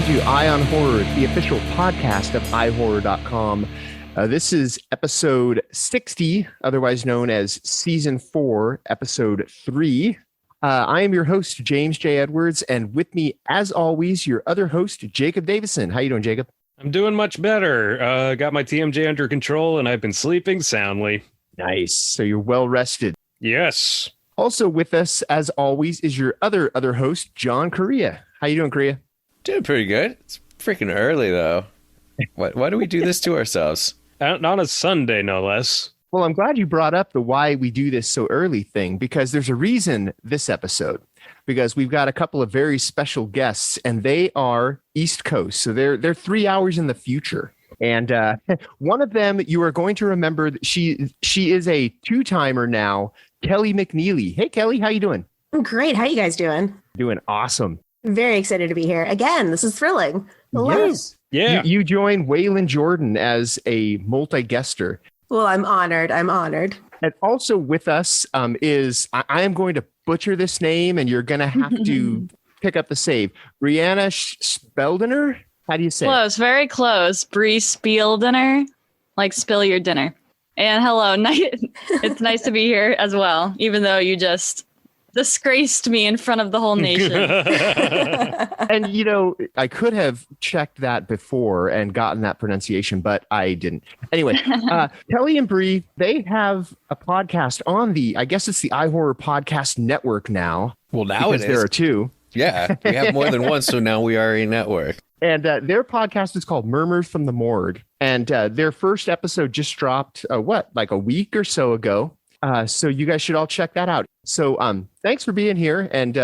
to Eye on Horror, the official podcast of iHorror.com. This is episode 60, otherwise known as season 4, episode 3. I am your host, James J. Edwards, and with me, as always, your other host, Jacob Davison. How you doing, Jacob? I'm doing much better. Got my TMJ under control, and I've been sleeping soundly. Nice. So you're well rested. Yes. Also with us, as always, is your other host, John Correa. How you doing, Correa? Doing pretty good. It's freaking early, though. Why do we do this to ourselves? On a Sunday, no less. Well, I'm glad you brought up the why we do this so early thing, because there's a reason this episode, because we've got a couple of very special guests, and they are East Coast. So they're 3 hours in the future. And one of them, you are going to remember, she is a two-timer now, Kelly McNeely. Hey, Kelly, how you doing? I'm great. How you guys doing? Doing awesome. Very excited to be here. Again, this is thrilling. Yes. Yeah. You join Waylon Jordan as a multi-guester. Well, I'm honored. And also with us is, I am going to butcher this name, and you're going to have to pick up the save. Brianna Speldener? How do you say Close, very close. Bree Spieldiner, like spill your dinner. And hello, it's nice to be here as well, even though you just disgraced me in front of the whole nation. And, you know, I could have checked that before and gotten that pronunciation, but I didn't. Anyway, Kelly and Bree, they have a podcast on I guess it's the iHorror Podcast Network now. Well, now it is. There are two. Yeah, we have more than one, so now we are a network. And their podcast is called Murmurs from the Morgue. And their first episode just dropped, like a week or so ago. So you guys should all check that out. So thanks for being here. And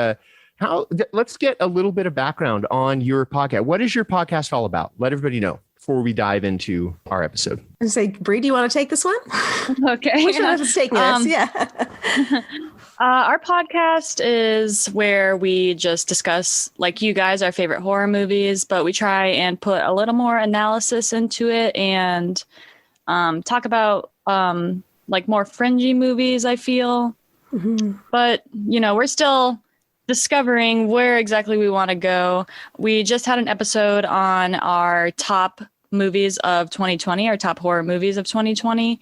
let's get a little bit of background on your podcast. What is your podcast all about? Let everybody know before we dive into our episode. And say, Bree, do you want to take this one? Okay. Which one of us is taking this? Yeah. Our podcast is where we just discuss, like you guys, our favorite horror movies, but we try and put a little more analysis into it and talk about like more fringy movies, I feel. Mm-hmm. But, you know, we're still discovering where exactly we want to go. We just had an episode on our top movies of 2020, our top horror movies of 2020.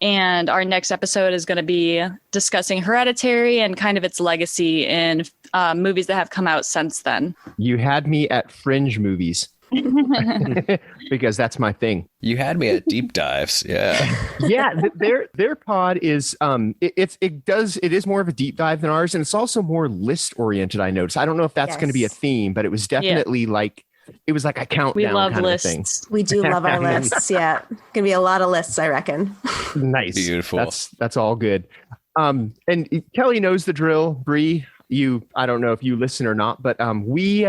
And our next episode is going to be discussing Hereditary and kind of its legacy in movies that have come out since then. You had me at fringe movies. Because that's my thing. You had me at deep dives. Yeah. Yeah. Their pod is it is more of a deep dive than ours, and it's also more list oriented. I noticed. I don't know if that's going to be a theme, but it was definitely like it was like a countdown. We love kind lists. Of thing. We do love our lists. Yeah, gonna be a lot of lists, I reckon. Nice. Beautiful. That's all good. And Kelly knows the drill. Bree, I don't know if you listen or not, but we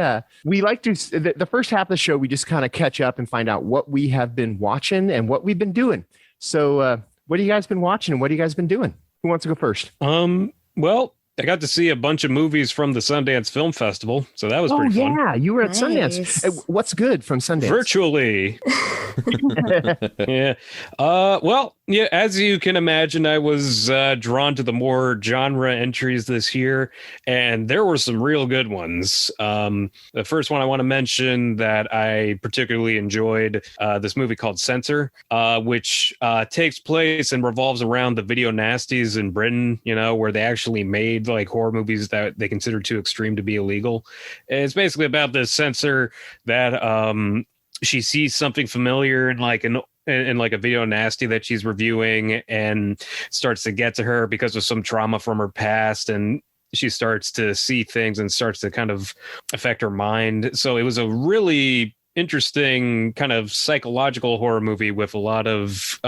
like to the first half of the show, we just kind of catch up and find out what we have been watching and what we've been doing. So what have you guys been watching and what have you guys been doing? Who wants to go first? Well, I got to see a bunch of movies from the Sundance Film Festival, so that was pretty fun. Yeah, you were at Sundance. What's good from Sundance? Virtually. Yeah. Well, yeah, as you can imagine, I was drawn to the more genre entries this year, and there were some real good ones. The first one I want to mention that I particularly enjoyed, this movie called Censor, which takes place and revolves around the video nasties in Britain, you know, where they actually made like horror movies that they consider too extreme to be illegal. And it's basically about this censor that she sees something familiar in like a video nasty that she's reviewing, and starts to get to her because of some trauma from her past, and she starts to see things and starts to kind of affect her mind. So it was a really interesting kind of psychological horror movie with a lot of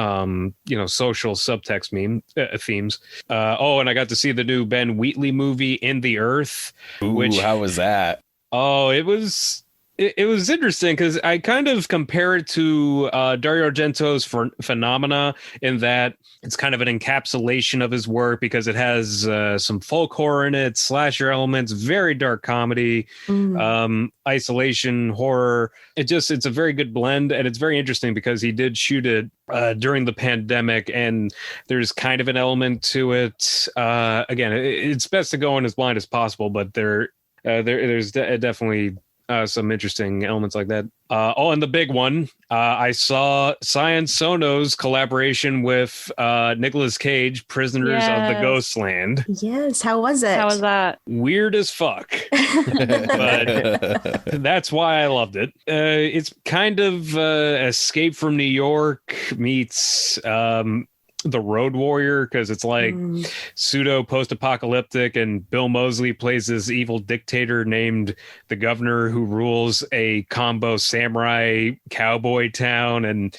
social subtext themes. And I got to see the new Ben Wheatley movie In the Earth. Ooh, how was that? Oh, it was interesting because I kind of compare it to Dario Argento's Phenomena in that it's kind of an encapsulation of his work because it has some folk horror in it, slasher elements, very dark comedy, isolation horror. It's a very good blend, and it's very interesting because he did shoot it during the pandemic, and there's kind of an element to it. Again, it's best to go in as blind as possible, but there's definitely some interesting elements like that. And the big one, I saw Science Sono's collaboration with Nicolas Cage, Prisoners of the Ghostland. Yes. How was it? How was that? Weird as fuck, but that's why I loved it. It's kind of Escape from New York meets The Road Warrior, because it's like pseudo post-apocalyptic, and Bill Moseley plays this evil dictator named the Governor who rules a combo samurai cowboy town, and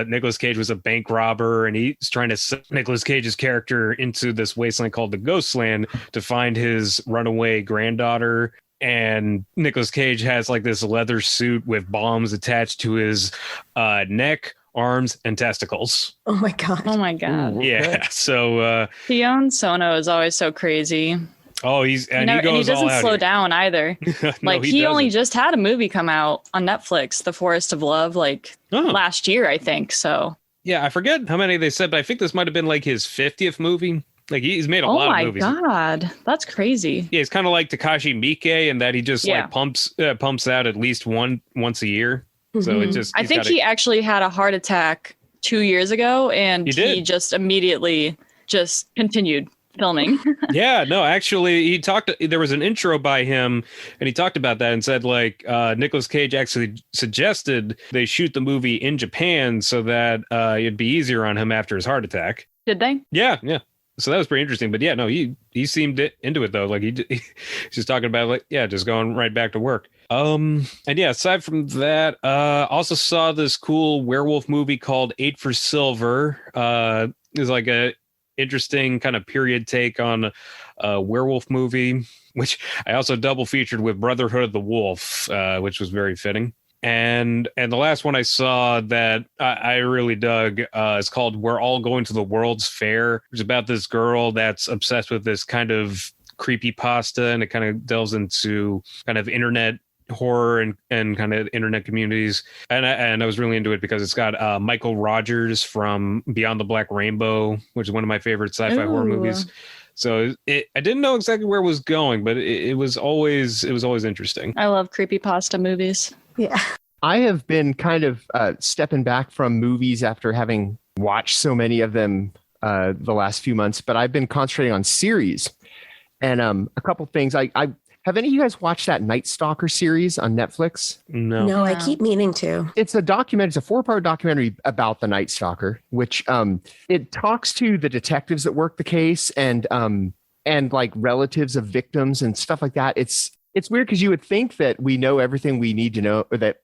Nicolas Cage was a bank robber, and he's trying to set Nicolas Cage's character into this wasteland called the Ghostland to find his runaway granddaughter. And Nicolas Cage has like this leather suit with bombs attached to his neck, arms, and testicles. Oh my god. Oh my god. Ooh. Yeah. So Sion Sono is always so crazy. he goes And he doesn't all out slow here. down either. No, Like he only doesn't. just had a movie come out on Netflix, The Forest of Love, like last year, I think. So Yeah, I forget how many they said, but I think this might have been like his 50th movie. Like he's made a lot of movies. Oh my god, that's crazy. Yeah, it's kind of like Takashi Miike in that he just Yeah. like pumps out at least once a year. So it just I think he actually had a heart attack 2 years ago, and he just immediately just continued filming. Yeah, no, actually he talked, there was an intro by him and he talked about that and said like Nicolas Cage actually suggested they shoot the movie in Japan so that it'd be easier on him after his heart attack. Did they? Yeah. So that was pretty interesting. But yeah, no, he seemed into it though. Like he's just talking about like, yeah, just going right back to work. And yeah, aside from that, also saw this cool werewolf movie called 8 for Silver. It's like a interesting kind of period take on a werewolf movie, which I also double featured with Brotherhood of the Wolf, which was very fitting. And the last one I saw that I really dug is called We're All Going to the World's Fair. It's about this girl that's obsessed with this kind of creepy pasta, and it kind of delves into kind of internet horror and kind of internet communities. And I was really into it because it's got Michael Rogers from Beyond the Black Rainbow, which is one of my favorite sci-fi horror movies. So I didn't know exactly where it was going, but it was always interesting. I love creepypasta movies. Yeah. I have been kind of stepping back from movies after having watched so many of them the last few months, but I've been concentrating on series. And a couple things. I have any of you guys watched that Night Stalker series on Netflix? No. No, I keep meaning to. It's a documentary. It's a 4-part documentary about the Night Stalker, which it talks to the detectives that work the case and like relatives of victims and stuff like that. It's weird because you would think that we know everything we need to know, or that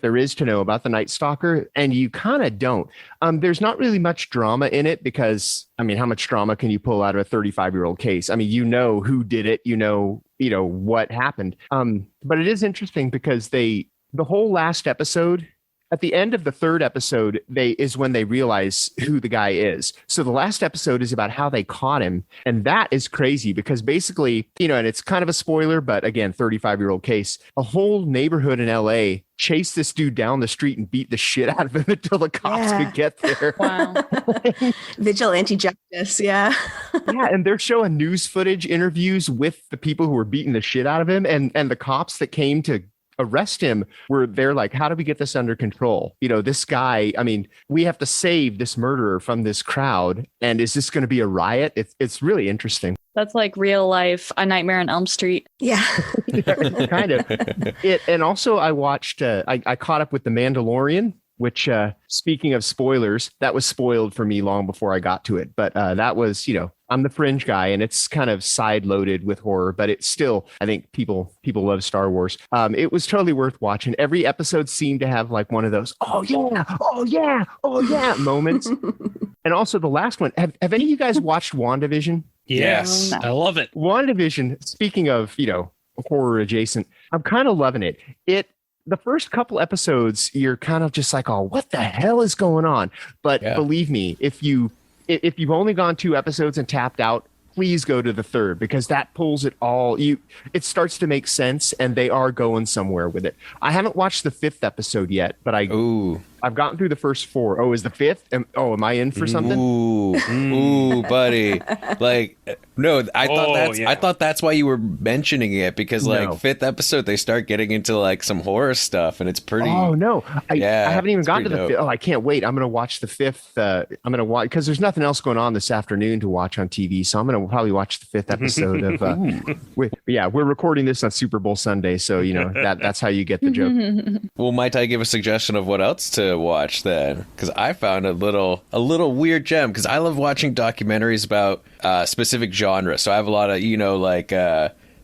there is to know about the Night Stalker, and you kind of don't. There's not really much drama in it because, I mean, how much drama can you pull out of a 35-year-old case? I mean, you know who did it, you know what happened. But it is interesting because the whole last episode, at the end of the third episode, is when they realize who the guy is. So the last episode is about how they caught him. And that is crazy because basically, and it's kind of a spoiler, but again, 35-year-old case, a whole neighborhood in LA chased this dude down the street and beat the shit out of him until the cops could get there. Wow. Vigilante justice. Yeah. Yeah. And they're showing news footage interviews with the people who were beating the shit out of him. And the cops that came to arrest him they're like, how do we get this under control? This guy, I mean, we have to save this murderer from this crowd. And is this going to be a riot? It's really interesting. That's like real life, A Nightmare on Elm Street. Yeah. Kind of. And also I watched, I caught up with The Mandalorian, which speaking of spoilers, that was spoiled for me long before I got to it. But that was, I'm the fringe guy and it's kind of side loaded with horror, but it's still, I think people love Star Wars. It was totally worth watching. Every episode seemed to have like one of those, oh yeah moments. And also the last one, have any of you guys watched WandaVision? Yes, No. I love it. WandaVision, speaking of, horror adjacent, I'm kind of loving it. The first couple episodes, you're kind of just like, oh, what the hell is going on? But believe me, if you've only gone 2 episodes and tapped out, please go to the third because that pulls it all. It starts to make sense and they are going somewhere with it. I haven't watched the 5th episode yet, but I I've gotten through the first 4. Oh, is the 5th? Am I in for something? Ooh, buddy. Like, no, I thought that's why you were mentioning it, because like 5th episode they start getting into like some horror stuff, and it's pretty. Oh no, I haven't even gotten to the 5th. Oh, I can't wait. I'm gonna watch the 5th. I'm gonna watch because there's nothing else going on this afternoon to watch on TV, so I'm gonna probably watch the 5th episode of. We're recording this on Super Bowl Sunday, so you know that's how you get the joke. Well, might I give a suggestion of what else to watch then? Because I found a little weird gem. Because I love watching documentaries about specific genre. So I have a lot of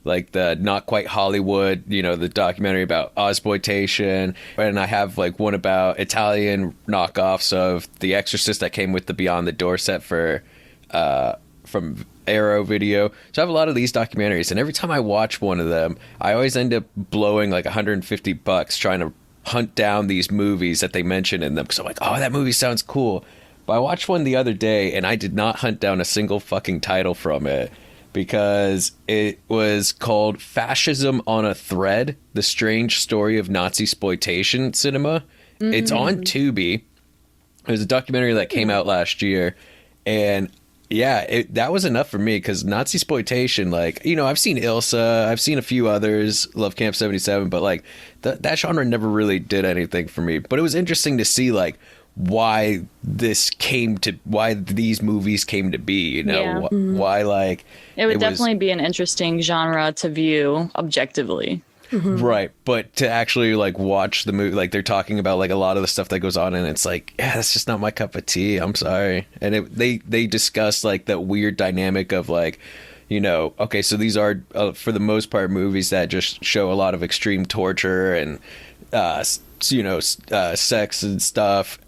like the Not Quite Hollywood, the documentary about Ozploitation, and I have like one about Italian knockoffs of The Exorcist that came with the Beyond the Door set for from Arrow Video. So I have a lot of these documentaries, and every time I watch one of them, I always end up blowing like $150 trying to hunt down these movies that they mention in them, because I'm like, oh, that movie sounds cool. But I watched one the other day, and I did not hunt down a single fucking title from it, because it was called Fascism on a Thread: The Strange Story of Nazi Exploitation Cinema. It's on Tubi. It was a documentary that came out last year, and yeah, that was enough for me, because Nazi exploitation, like, I've seen Ilsa, I've seen a few others, Love Camp 77, but like that genre never really did anything for me. But it was interesting to see like why these movies came to be, why like it would definitely be an interesting genre to view objectively. Right, but to actually like watch the movie, like they're talking about like a lot of the stuff that goes on, and it's like, yeah, that's just not my cup of tea. I'm sorry. And they discuss like that weird dynamic of like, okay, so these are for the most part movies that just show a lot of extreme torture and sex and stuff.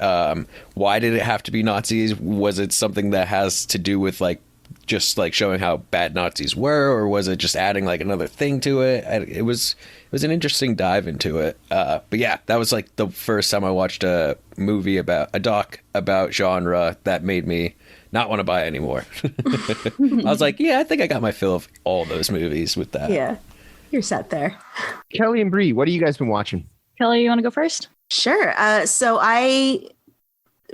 Why did it have to be Nazis? Was it something that has to do with like just like showing how bad Nazis were, or was it just adding like another thing to it? It was an interesting dive into it. But yeah, that was like the first time I watched a doc about genre that made me not want to buy anymore. I was like, yeah, I think I got my fill of all those movies with that. Yeah, you're set there. Kelly and Bree, what have you guys been watching? Kelly, you want to go first? Sure. So I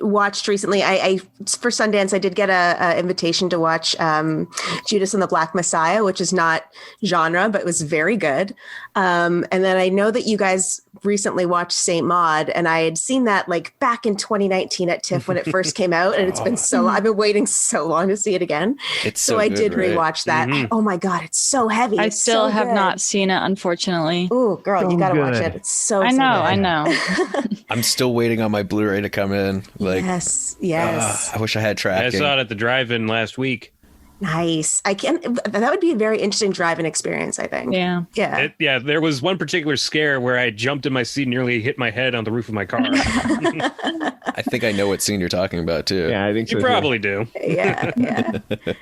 watched recently, I for Sundance, I did get a invitation to watch Judas and the Black Messiah, which is not genre, but was very good. And then I know that you guys recently watched Saint Maud, and I had seen that like back in 2019 at TIFF when it first came out, and it's been I've been waiting so long to see it again. So I good, did right? rewatch that. Oh my God, it's so heavy. I It's still so have good. not seen it, unfortunately. Oh, girl, So you got to watch good. it. It's so I so know, good. I know. I'm still waiting on my Blu-ray to come in. Like, Yes. I wish I had I tracking. saw it at the drive-in last week. Nice. That would be a very interesting drive-in experience, I think. Yeah. Yeah. There was one particular scare where I jumped in my seat and nearly hit my head on the roof of my car. I think I know what scene you're talking about too. Yeah, I think so. You too. probably do. Yeah.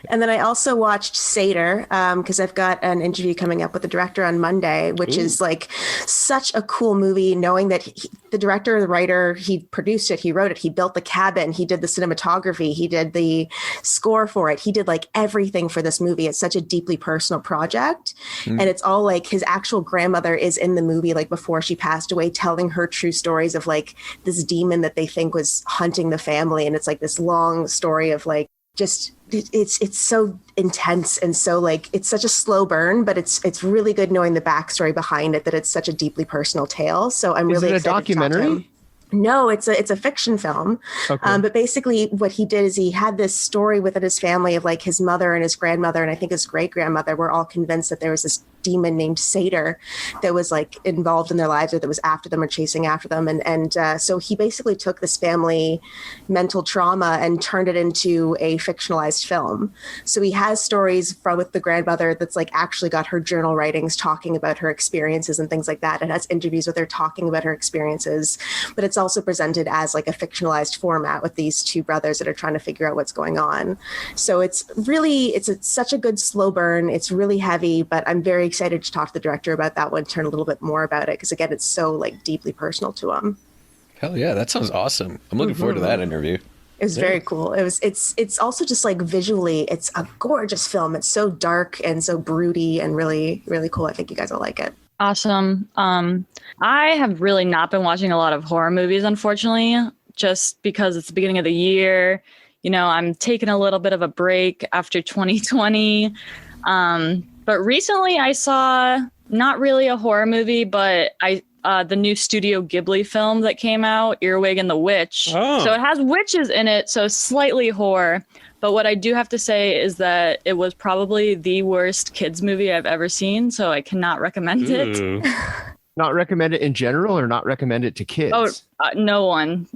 And then I also watched Seder because I've got an interview coming up with the director on Monday, which is like such a cool movie, knowing that the director, the writer, he produced it, he wrote it, he built the cabin, he did the cinematography, he did the score for it, he did like everything for this movie. It's such a deeply personal project. And it's all like his actual grandmother is in the movie, like before she passed away, telling her true stories of like this demon that they think was hunting the family. And it's like this long story of like, just it's so intense and so like it's such a slow burn, but it's really good knowing the backstory behind it, that it's such a deeply personal tale. So I'm really Is it a excited to talk to documentary? him. No, it's a fiction film. Okay. But basically what he did is he had this story within his family of like his mother and his grandmother, and I think his great grandmother were all convinced that there was this demon named Seder that was like involved in their lives, or that was after them or chasing after them. And so he basically took this family mental trauma and turned it into a fictionalized film. So he has stories with the grandmother that's like actually got her journal writings talking about her experiences and things like that. It has interviews with her talking about her experiences, but it's also presented as like a fictionalized format with these two brothers that are trying to figure out what's going on. So it's such a good slow burn. It's really heavy, but I'm very excited to talk to the director about that one, learn a little bit more about it, because again, it's so like deeply personal to him. Hell yeah, that sounds awesome. I'm looking forward to that interview. It was very cool. It's also just like visually, it's a gorgeous film. It's so dark and so broody and really, really cool. I think you guys will like it. Awesome. I have really not been watching a lot of horror movies, unfortunately, just because it's the beginning of the year. You know, I'm taking a little bit of a break after 2020. But recently I saw not really a horror movie, but the new Studio Ghibli film that came out, Earwig and the Witch. Oh. So it has witches in it, so slightly horror. But what I do have to say is that it was probably the worst kids movie I've ever seen, so I cannot recommend it. Ooh. Not recommend it in general, or not recommend it to kids? Oh, no one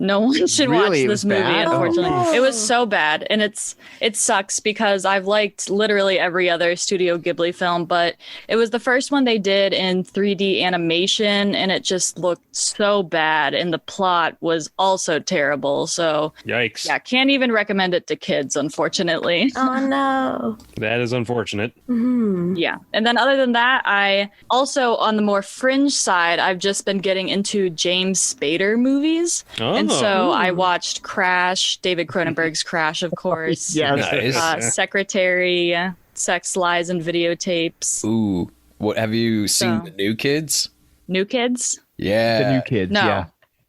should Really? watch It this was movie. bad? Unfortunately, Oh, no. it was so bad, and it sucks because I've liked literally every other Studio Ghibli film, but it was the first one they did in 3D animation, and it just looked so bad, and the plot was also terrible. So Yikes. yeah, can't even recommend it to kids, unfortunately. Oh no. That is unfortunate. Yeah. And then other than that, I also, on the more fringe side, I've just been getting into James Spader movies. Oh. And so I watched Crash, David Cronenberg's Crash, of course. Yes. Nice. Secretary, Sex, Lies, and Videotapes. Ooh, what have you seen? So- The New Kids? New Kids? Yeah, The new kids. No. Yeah.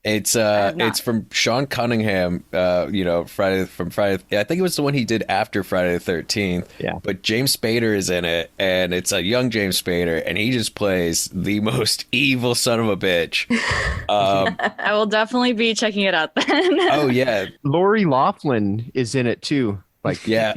It's have not. it's from Sean Cunningham. Friday. I think it was the one he did after Friday the 13th. Yeah. But James Spader is in it, and it's a young James Spader, and he just plays the most evil son of a bitch. I will definitely be checking it out then. Oh yeah, Lori Loughlin is in it too. Like yeah.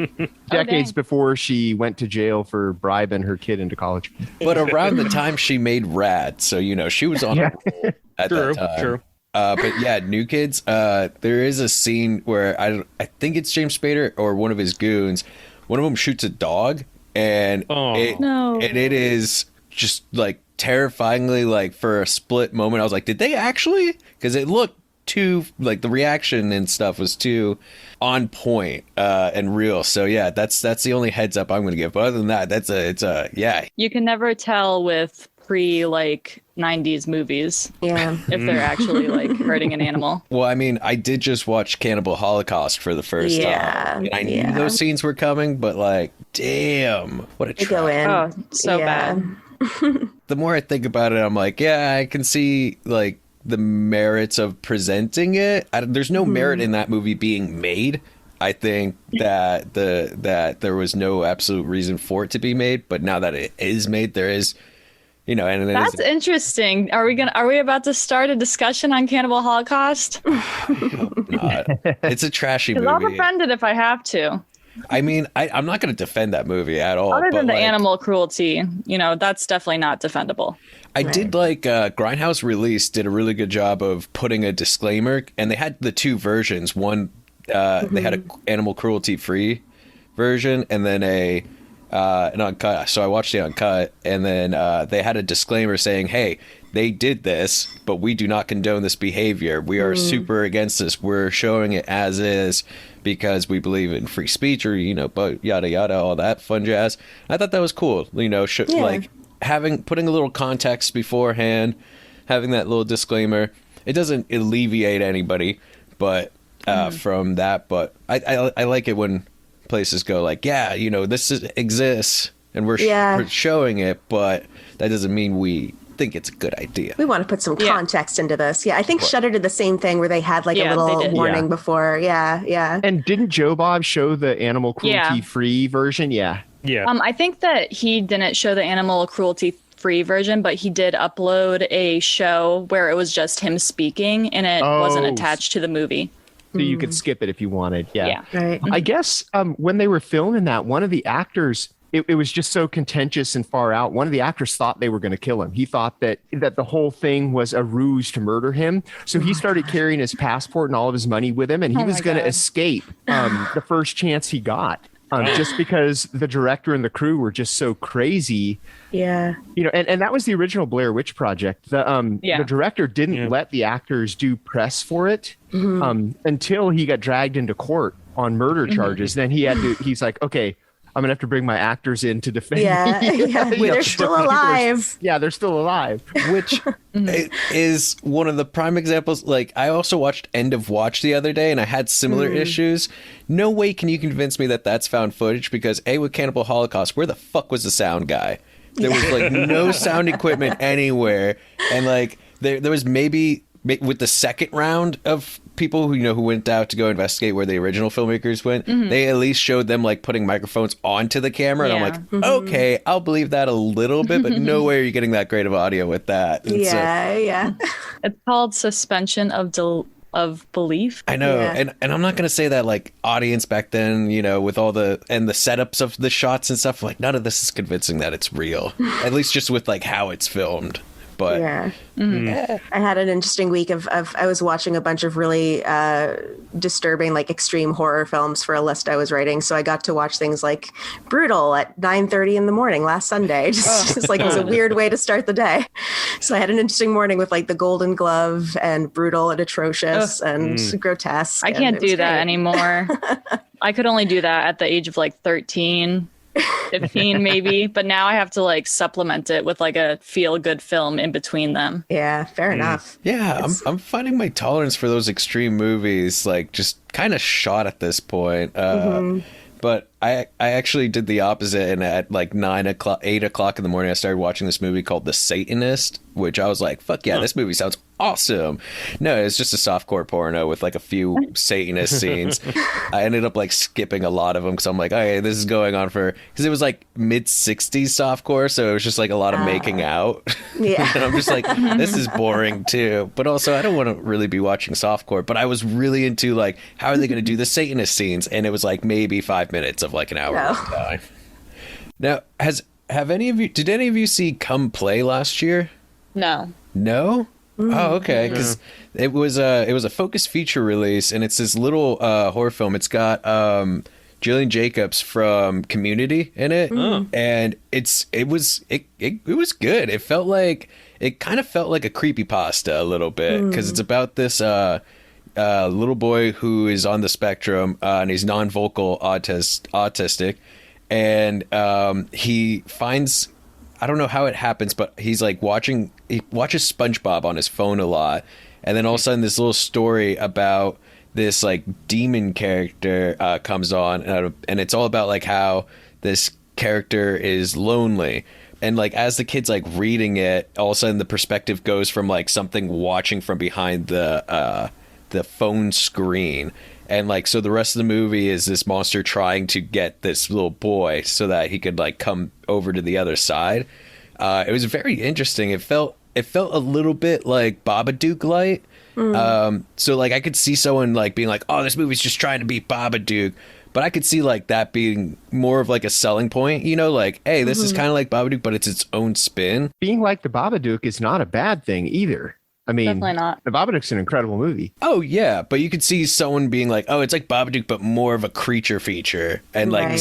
decades dang. before she went to jail for bribing her kid into college. But around the time she made Rad, so she was on a roll at True, that time. true. But yeah, New Kids. There is a scene where I think it's James Spader or one of his goons. One of them shoots a dog, and No. it is just like terrifyingly, like for a split moment, I was like, did they actually? Because it looked too like the reaction and stuff was too on point and real. So yeah, that's the only heads up I'm going to give. But other than that, it's a yeah. You can never tell with pre 90s movies Yeah. if they're actually like hurting an animal. Well, I mean, I did just watch Cannibal Holocaust for the first time. And I knew those scenes were coming, but like, damn, what a They go in. Oh, so bad. The more I think about it, I'm like, yeah, I can see like the merits of presenting it. There's no merit in that movie being made. I think that that there was no absolute reason for it to be made, but now that it is made, there is, and it That's is, interesting. Are we about to start a discussion on Cannibal Holocaust? it's a trashy Because I'll movie. defend it if I have to. I mean, I'm not going to defend that movie at all. Other than but, the like, animal cruelty, that's definitely not defendable. I did like Grindhouse Release did a really good job of putting a disclaimer, and they had the two versions. One, they had an animal cruelty free version, and then an uncut. So I watched the uncut, and then they had a disclaimer saying, "Hey, they did this, but we do not condone this behavior. We are super against this. We're showing it as is because we believe in free speech, or but yada yada, all that fun jazz." I thought that was cool. Like putting a little context beforehand, having that little disclaimer. It doesn't alleviate anybody, but from that. But I like it when places go like, yeah, this exists, and we're showing it, but that doesn't mean we think it's a good idea. We want to put some context into this. Yeah, I think Shudder did the same thing where they had like a little warning before. Yeah. And didn't Joe Bob show the animal cruelty free version? Yeah. Yeah. I think that he didn't show the animal cruelty free version, but he did upload a show where it was just him speaking, and it wasn't attached to the movie. So you could skip it if you wanted. Yeah. Right. I guess when they were filming that, one of the actors, it was just so contentious and far out. One of the actors thought they were going to kill him. He thought that the whole thing was a ruse to murder him. So he started carrying his passport and all of his money with him, and he was going to escape the first chance he got. Just because the director and the crew were just so crazy. Yeah. And that was the original Blair Witch Project. The director didn't let the actors do press for it until he got dragged into court on murder charges. Then he's like, okay, I'm going to have to bring my actors in to defend me. They're still alive. They're still alive. Which is one of the prime examples. Like, I also watched End of Watch the other day, and I had similar issues. No way can you convince me that that's found footage, because with Cannibal Holocaust, where the fuck was the sound guy? There was like no sound equipment anywhere, and like there was maybe with the second round of people who went out to go investigate where the original filmmakers went, they at least showed them like putting microphones onto the camera, and I'm like, okay, I'll believe that a little bit, but no way are you getting that great of audio with that. And yeah. It's called suspension of belief. I know, Yeah. and I'm not gonna say that like audience back then, with all the setups of the shots and stuff, like none of this is convincing that it's real. At least just with like how it's filmed. But Yeah. I had an interesting week of I was watching a bunch of really disturbing, like extreme horror films for a list I was writing. So I got to watch things like Brutal at 9:30 in the morning last Sunday. Just like it was a weird way to start the day. So I had an interesting morning with like The Golden Glove and Brutal and Atrocious and Grotesque. I can't do that great. anymore. I could only do that at the age of like 13. 15 maybe, but now I have to like supplement it with like a feel good film in between them. Yeah, fair enough. yeah, I'm finding my tolerance for those extreme movies like just kind of shot at this point. But I actually did the opposite, and at like 8 o'clock in the morning, I started watching this movie called The Satanist, which I was like, fuck yeah, this movie sounds awesome. No, it's just a softcore porno with like a few Satanist scenes. I ended up like skipping a lot of them because I'm like, okay, this is going on because it was like mid-60s softcore, so it was just like a lot of making out. Yeah. And I'm just like, this is boring too. But also, I don't want to really be watching softcore, but I was really into like, how are they going to do the Satanist scenes? And it was like maybe 5 minutes of like an hour long time. Now, did any of you see Come Play last year? No. No? Oh, okay. Because it was a Focus feature release, and it's this little horror film. It's got Jillian Jacobs from Community in it, and it was good. It kind of felt like a creepypasta a little bit because it's about this little boy who is on the spectrum and he's non-vocal autistic, and he finds. I don't know how it happens, but he watches SpongeBob on his phone a lot. And then all of a sudden this little story about this like demon character comes on, and it's all about like how this character is lonely. And like as the kid's like reading it, all of a sudden the perspective goes from like something watching from behind the phone screen. And like, so the rest of the movie is this monster trying to get this little boy so that he could like come over to the other side. It was very interesting. It felt a little bit like Babadook light. So like I could see someone like being like, oh, this movie's just trying to beat Babadook. But I could see like that being more of like a selling point, like, hey, this is kind of like Babadook, but it's its own spin. Being like the Babadook is not a bad thing either. I mean, Definitely not. The Babadook's an incredible movie. Oh, yeah. But you could see someone being like, oh, it's like Babadook, but more of a creature feature. And like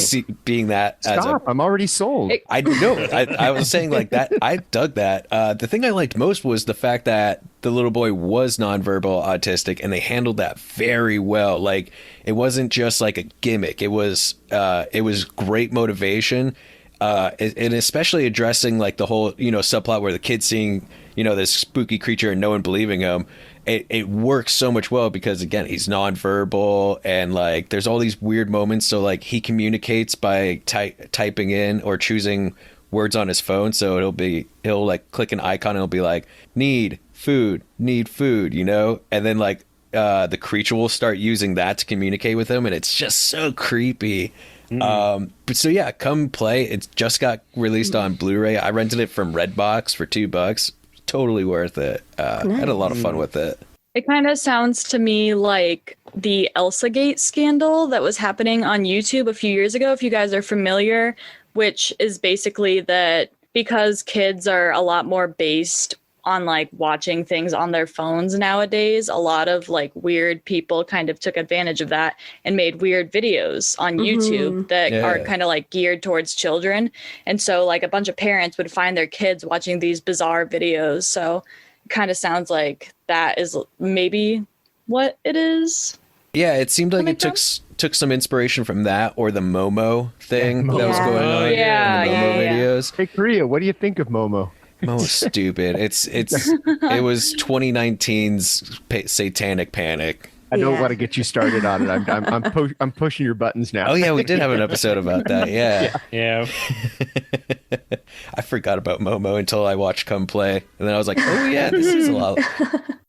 being that Stop, I'm already sold. I know. I was saying like that. I dug that. The thing I liked most was the fact that the little boy was nonverbal autistic, and they handled that very well. Like it wasn't just like a gimmick. It was great motivation. And especially addressing like the whole, subplot where the kid's seeing, this spooky creature and no one believing him. It works so much well because again, he's nonverbal, and like there's all these weird moments. So like he communicates by typing in or choosing words on his phone. So he'll like click an icon and it'll be like, need food, and then like the creature will start using that to communicate with him, and it's just so creepy. But so yeah, Come Play. It just got released on Blu-ray. I rented it from Redbox for $2. Totally worth it. I had a lot of fun with it. It kind of sounds to me like the Elsagate scandal that was happening on YouTube a few years ago, if you guys are familiar, which is basically that because kids are a lot more based on like watching things on their phones nowadays, a lot of like weird people kind of took advantage of that and made weird videos on YouTube that are kind of like geared towards children. And so like a bunch of parents would find their kids watching these bizarre videos. So it kind of sounds like that is maybe what it is. Yeah, it seemed like it took some inspiration from that or the Momo thing that was going on in the Momo videos. Hey, Korea, what do you think of Momo? Momo's stupid. It was 2019's satanic panic. I don't want to get you started on it. I'm pushing your buttons now. Oh yeah, we did have an episode about that. Yeah. I forgot about Momo until I watched Come Play, and then I was like, oh yeah, this is a lot.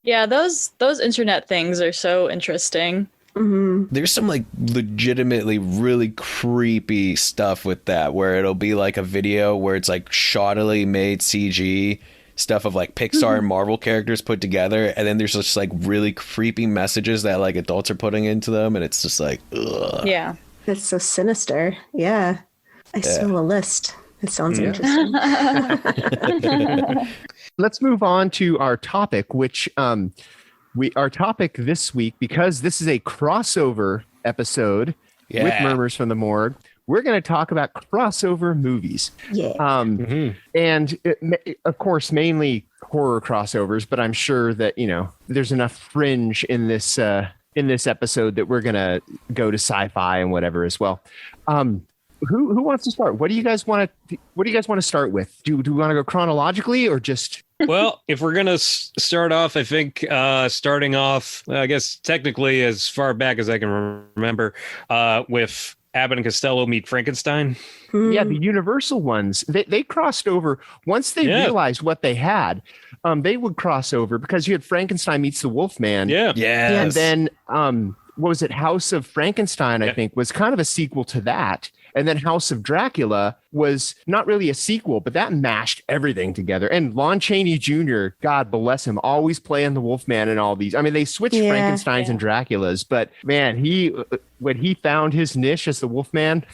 Yeah, those internet things are so interesting. There's some like legitimately really creepy stuff with that, where it'll be like a video where it's like shoddily made CG stuff of like Pixar and Marvel characters put together, and then there's just like really creepy messages that like adults are putting into them, and it's just like, ugh. Yeah. That's so sinister. Yeah. I smell a list. It sounds interesting. Let's move on to our topic, which our topic this week, because this is a crossover episode with Murmurs from the Morgue, we're going to talk about crossover movies. Yeah. And of course, mainly horror crossovers, but I'm sure that, there's enough fringe in this episode that we're going to go to sci-fi and whatever as well. Who wants to start? What do you guys want to start with? Do we want to go chronologically or just? Well, if we're going to start off, I think starting off, I guess technically as far back as I can remember, with Abbott and Costello Meet Frankenstein. Yeah, the Universal ones. They crossed over once they realized what they had. They would cross over because you had Frankenstein Meets the Wolfman. Yeah. And Yes. then what was it? House of Frankenstein, I think, was kind of a sequel to that. And then House of Dracula was not really a sequel, but that mashed everything together. And Lon Chaney Jr., God bless him, always playing the Wolfman and all these. I mean, they switched Frankensteins and Draculas, but man, when he found his niche as the Wolfman,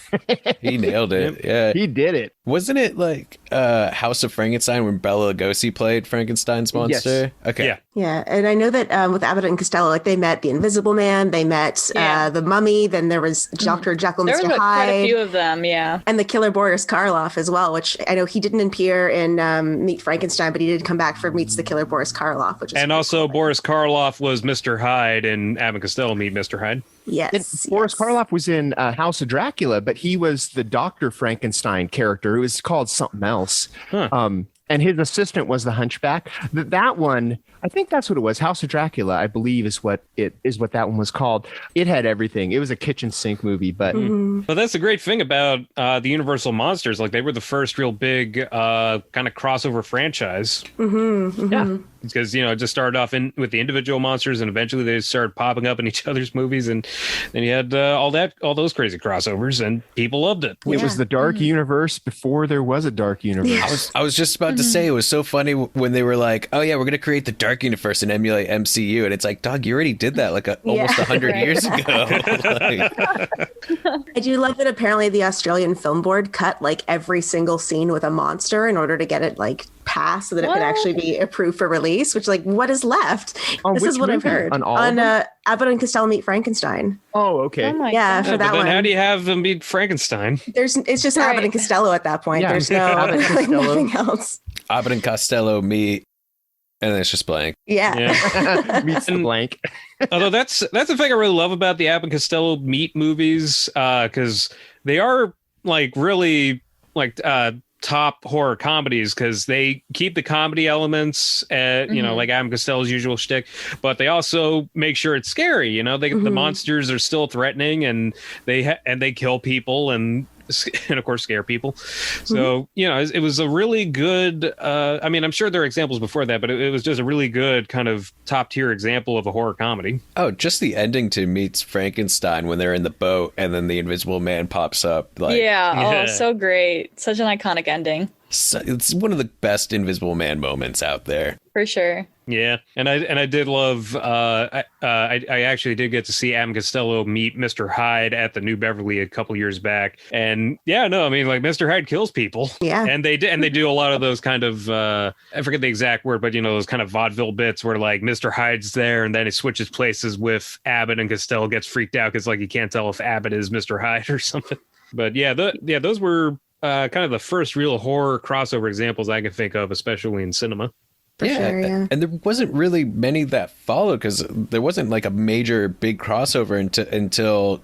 he nailed it. Yeah, he did it. Wasn't it like House of Frankenstein when Bela Lugosi played Frankenstein's monster? Yes. Okay. Yeah, and I know that with Abbott and Costello, like they met the Invisible Man, they met the Mummy, then there was Dr. Jekyll, There Mr. was Hyde. quite a few of them, yeah. And the killer Boris Karloff as well, which I know he didn't appear in Meet Frankenstein, but he did come back for Meets the Killer Boris Karloff, which is And also Boris Karloff was Mr. Hyde in Abbott and Costello Meet Mr. Hyde. Yes. Boris Karloff was in House of Dracula, but he was the Dr. Frankenstein character. It was called something else. And his assistant was the Hunchback. That one, I think that's what it was. House of Dracula, I believe, is what that one was called. It had everything. It was a kitchen sink movie, but Well, that's the great thing about the Universal monsters. Like they were the first real big kind of crossover franchise. yeah. Because it just started off with the individual monsters, and eventually they started popping up in each other's movies, and then you had all those crazy crossovers, and people loved it. It was the dark universe before there was a dark universe. I was just about to say, it was so funny when they were like, oh yeah, we're going to create the dark universe and emulate MCU. And it's like, dog, you already did that like almost 100 years ago. I do love that apparently the Australian Film Board cut like every single scene with a monster in order to get it like passed so that it could actually be approved for release, which like what is left? This is what I've heard. On all of them? Abbott and Costello Meet Frankenstein. Oh, okay. Oh my Yeah, God. for that But then one. how do you have them meet Frankenstein? It's just Abbott and Costello at that point. Yeah, There's no Abbott and like, Costello. nothing else. Abbott and Costello meet, and then it's just blank. Yeah. Meets the blank. Although that's the thing I really love about the Abbott and Costello Meet movies, because they are like really like top horror comedies, because they keep the comedy elements like Abbott and Costello's usual shtick, but they also make sure it's scary. The monsters are still threatening, and they kill people and of course scare people. So it was a really good I mean, I'm sure there are examples before that, but it was just a really good kind of top tier example of a horror comedy. Oh, just the ending to Meets Frankenstein when they're in the boat and then the Invisible Man pops up. Like, Oh, so great. Such an iconic ending. it's one of the best Invisible Man moments out there. For sure. Yeah, and I did love. I actually did get to see Abbott and Costello meet Mr. Hyde at the New Beverly a couple years back, and I mean, like Mr. Hyde kills people. Yeah, and they do a lot of those kind of I forget the exact word, but those kind of vaudeville bits where like Mr. Hyde's there, and then he switches places with Abbott, and Costello gets freaked out because like he can't tell if Abbott is Mr. Hyde or something. But those were kind of the first real horror crossover examples I can think of, especially in cinema. For sure, yeah. And there wasn't really many that followed because there wasn't like a major big crossover until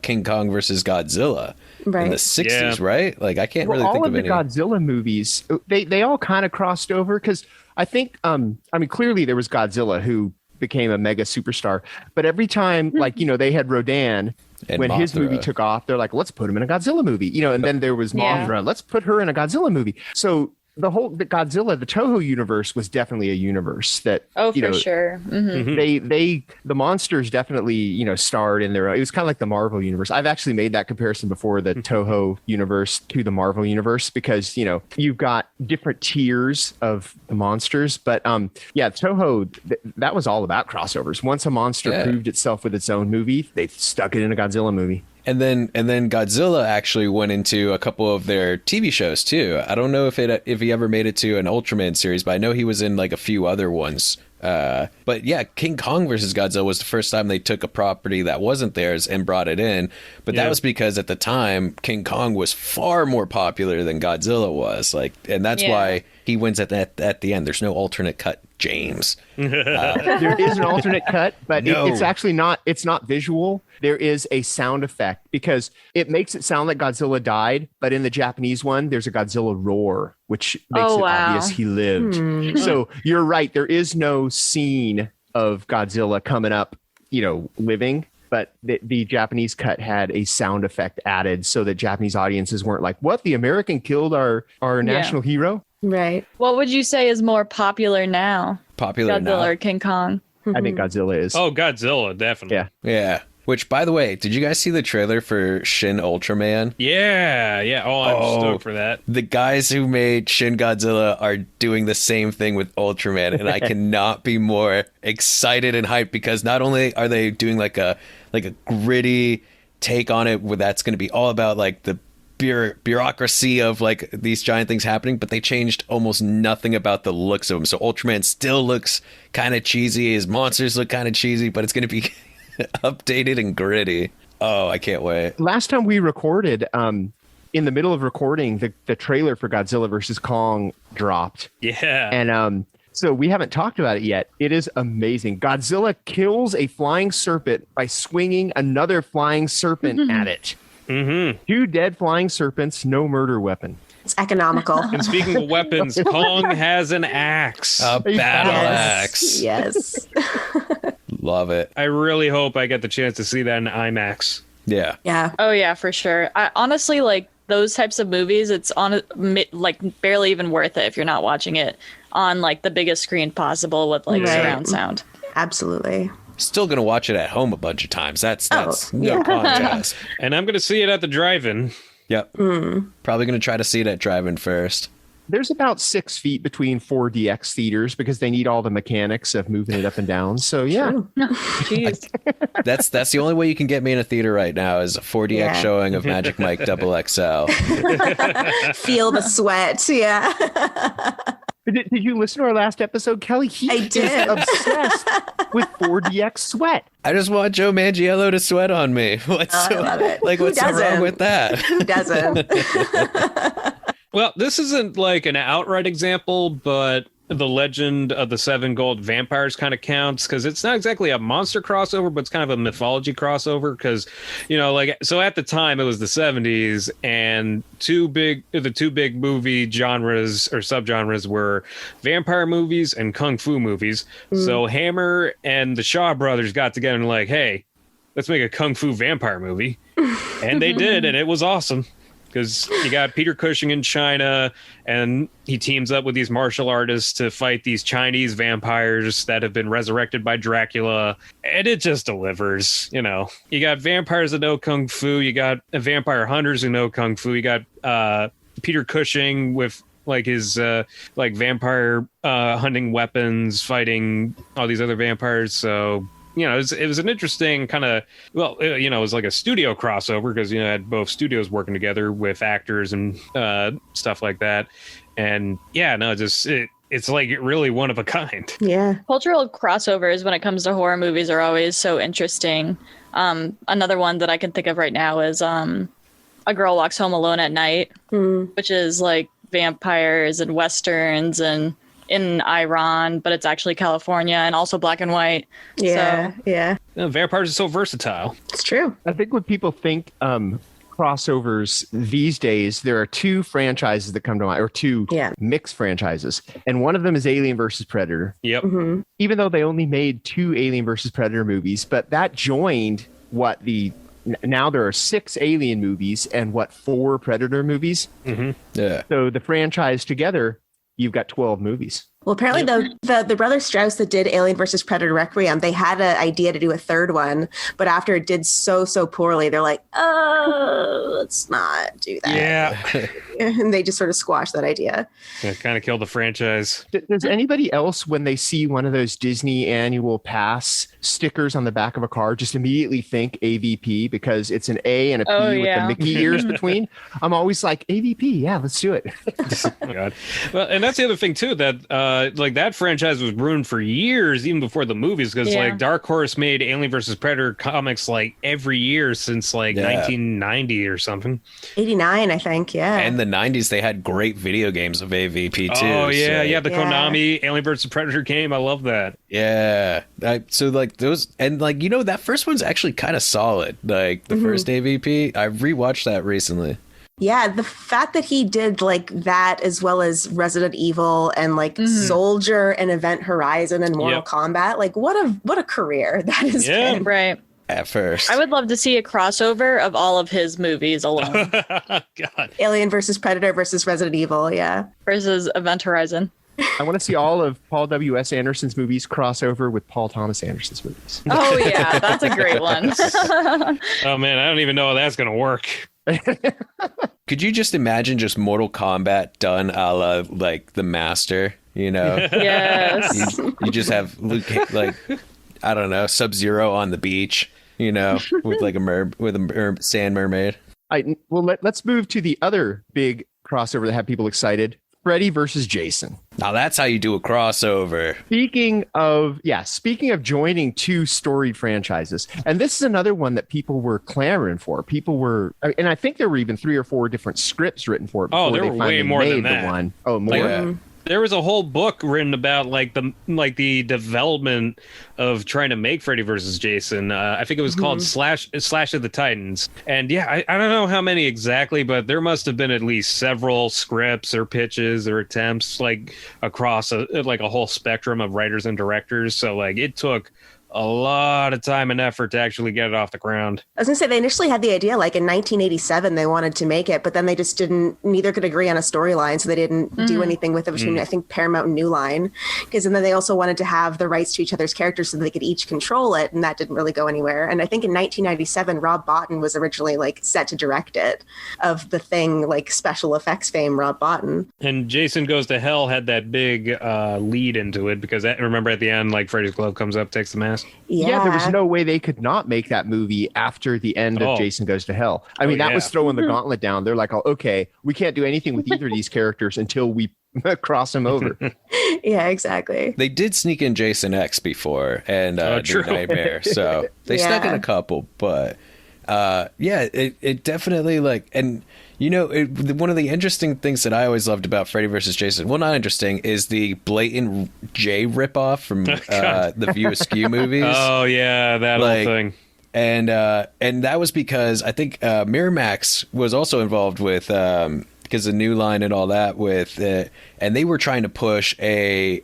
King Kong versus Godzilla in the 60s, right? Like I can't really think of any. All of the Godzilla movies, they all kind of crossed over because I think, I mean, clearly there was Godzilla who became a mega superstar, but every time like they had Rodan And when his movie Mothra. took off, they're like, let's put him in a Godzilla movie, and then there was Yeah. Mothra. Let's put her in a Godzilla movie. So the Godzilla, the Toho universe was definitely a universe that, Oh, for sure. the monsters definitely, starred in their own. It was kind of like the Marvel universe. I've actually made that comparison before, the Toho universe to the Marvel universe, because, you've got different tiers of the monsters. But Toho, that was all about crossovers. Once a monster proved itself with its own movie, they stuck it in a Godzilla movie. And then Godzilla actually went into a couple of their TV shows too. I don't know if he ever made it to an Ultraman series, but I know he was in like a few other ones. But yeah, King Kong versus Godzilla was the first time they took a property that wasn't theirs and brought it in. But that was because at the time King Kong was far more popular than Godzilla was. And that's why he wins at the end. There's no alternate cut, James. There is an alternate cut, but No. it's actually not. It's not visual. There is a sound effect because it makes it sound like Godzilla died, but in the Japanese one, there's a Godzilla roar, which makes it obvious he lived. So you're right. There is no scene of Godzilla coming up, living. But the Japanese cut had a sound effect added so that Japanese audiences weren't like, what? The American killed our national hero? Right. What would you say is more popular now? Popular Godzilla now. or King Kong? I think Godzilla is. Oh, Godzilla, definitely. Yeah. Yeah. Which, by the way, did you guys see the trailer for Shin Ultraman? Yeah. Oh, I'm stoked for that. The guys who made Shin Godzilla are doing the same thing with Ultraman, and I cannot be more excited and hyped because not only are they doing like a gritty take on it, where that's going to be all about like the bureaucracy of like these giant things happening, but they changed almost nothing about the looks of him. So Ultraman still looks kind of cheesy. His monsters look kind of cheesy, but it's going to be updated and gritty. Oh, I can't wait. Last time we recorded, in the middle of recording, the trailer for Godzilla versus Kong dropped. Yeah. And so we haven't talked about it yet. It is amazing. Godzilla kills a flying serpent by swinging another flying serpent at it. Mm-hmm. 2 dead flying serpents, no murder weapon. It's economical. And speaking of weapons, Kong has an axe. A battle axe. Yes. Love it. I really hope I get the chance to see that in IMAX. Yeah. Yeah. Oh yeah, for sure. I honestly like those types of movies. It's on like barely even worth it if you're not watching it on like the biggest screen possible with like surround sound. Absolutely. Still gonna watch it at home a bunch of times. That's no yeah. contest. And I'm going to see it at the drive-in. Yep. Probably gonna try to see it at drive-in first. There's about 6 feet between 4DX theaters because they need all the mechanics of moving it up and down. So yeah. Jeez. That's the only way you can get me in a theater right now is a 4DX showing of Magic Mike XXL. Feel the sweat. Yeah. Did you listen to our last episode, Kelly? He I did. is obsessed with 4DX sweat. I just want Joe Manganiello to sweat on me. What's I love it. like? Who What's so wrong doesn't? with that? Who doesn't? Well, this isn't like an outright example, but the Legend of the Seven Gold Vampires kind of counts because it's not exactly a monster crossover, but it's kind of a mythology crossover because, so at the time it was the 70s and the two big movie genres or subgenres were vampire movies and kung fu movies. So Hammer and the Shaw brothers got together and like, hey, let's make a kung fu vampire movie. And they did, and it was awesome. Because you got Peter Cushing in China, and he teams up with these martial artists to fight these Chinese vampires that have been resurrected by Dracula, and it just delivers. You got vampires that know kung fu, you got vampire hunters who know kung fu, you got Peter Cushing with like his vampire hunting weapons, fighting all these other vampires. So it was an interesting kind of, it was like a studio crossover because, it had both studios working together with actors and stuff like that. And it's like really one of a kind. Yeah. Cultural crossovers when it comes to horror movies are always so interesting. Another one that I can think of right now is A Girl Walks Home Alone at Night, which is like vampires and westerns and in Iran, but it's actually California and also black and white. Yeah. So, yeah. Vampires are so versatile. It's true. I think when people think crossovers these days, there are 2 franchises that come to mind, or 2 mixed franchises. And one of them is Alien versus Predator. Yep. Even though they only made 2 Alien versus Predator movies, but that joined the now there are 6 Alien movies and 4 Predator movies. Mm-hmm. Yeah. So the franchise together, you've got 12 movies. Well, apparently the brother Strauss that did Alien versus Predator Requiem, they had an idea to do a third one, but after it did so poorly, they're like, oh, let's not do that. Yeah. And they just sort of squashed that idea. It kind of killed the franchise. Does anybody else, when they see one of those Disney annual pass stickers on the back of a car, just immediately think AVP because it's an A and a P with the Mickey ears between? I'm always like, AVP, yeah, let's do it. Oh, God. Well, and that's the other thing too, that like that franchise was ruined for years, even before the movies, because like Dark Horse made Alien versus Predator comics like every year since like 1990 or something. 89, I think. Yeah. And the 90s, they had great video games of AVP too. Oh yeah, so. the Konami Alien versus Predator game. I love that. Yeah. So like those, and like, you know, that first one's actually kind of solid. Like the first AVP, I rewatched that recently. Yeah, the fact that he did like that as well as Resident Evil and like Soldier and Event Horizon and Mortal Kombat, like what a career that has been. Right. At first. I would love to see a crossover of all of his movies alone. God. Alien versus Predator versus Resident Evil, versus Event Horizon. I want to see all of Paul W.S. Anderson's movies crossover with Paul Thomas Anderson's movies. Oh yeah, that's a great one. Oh man, I don't even know how that's gonna work. Could you just imagine just Mortal Kombat done a la like The Master, you know? Yes. You just have Luke, like, I don't know, Sub-Zero on the beach, you know, with like a sand mermaid. Let's move to the other big crossover that had people excited. Freddy versus Jason. Now that's how you do a crossover. Speaking of joining 2 storied franchises, and this is another one that people were clamoring for. And I think there were even 3 or 4 different scripts written for it. Oh, there were way more than that. One. Oh, more. Yeah. There was a whole book written about like the development of trying to make Freddy versus Jason. I think it was called Slash of the Titans. And I don't know how many exactly, but there must have been at least several scripts or pitches or attempts like across a whole spectrum of writers and directors. So like it took a lot of time and effort to actually get it off the ground. I was gonna say they initially had the idea like in 1987 they wanted to make it, but then they just neither could agree on a storyline, so they didn't do anything with it between I think Paramount and New Line, and then they also wanted to have the rights to each other's characters so they could each control it, and that didn't really go anywhere. And I think in 1997 Rob Bottin was originally like set to direct it, of the Thing like special effects fame Rob Bottin. And Jason Goes to Hell had that big lead into it because remember at the end like Freddy's glove comes up, takes the mask. Yeah, there was no way they could not make that movie after the end of Jason Goes to Hell. I mean, that was throwing the gauntlet down. They're like, oh, okay, we can't do anything with either of these characters until we cross them over. Yeah, exactly. They did sneak in Jason X before and New Nightmare, so they snuck in a couple, but it definitely like, and you know, one of the interesting things that I always loved about Freddy vs. Jason, well, not interesting, is the blatant J ripoff from the View Askew movies. Oh yeah, that whole thing. And that was because I think Miramax was also involved with because of New Line and all that with and they were trying to push a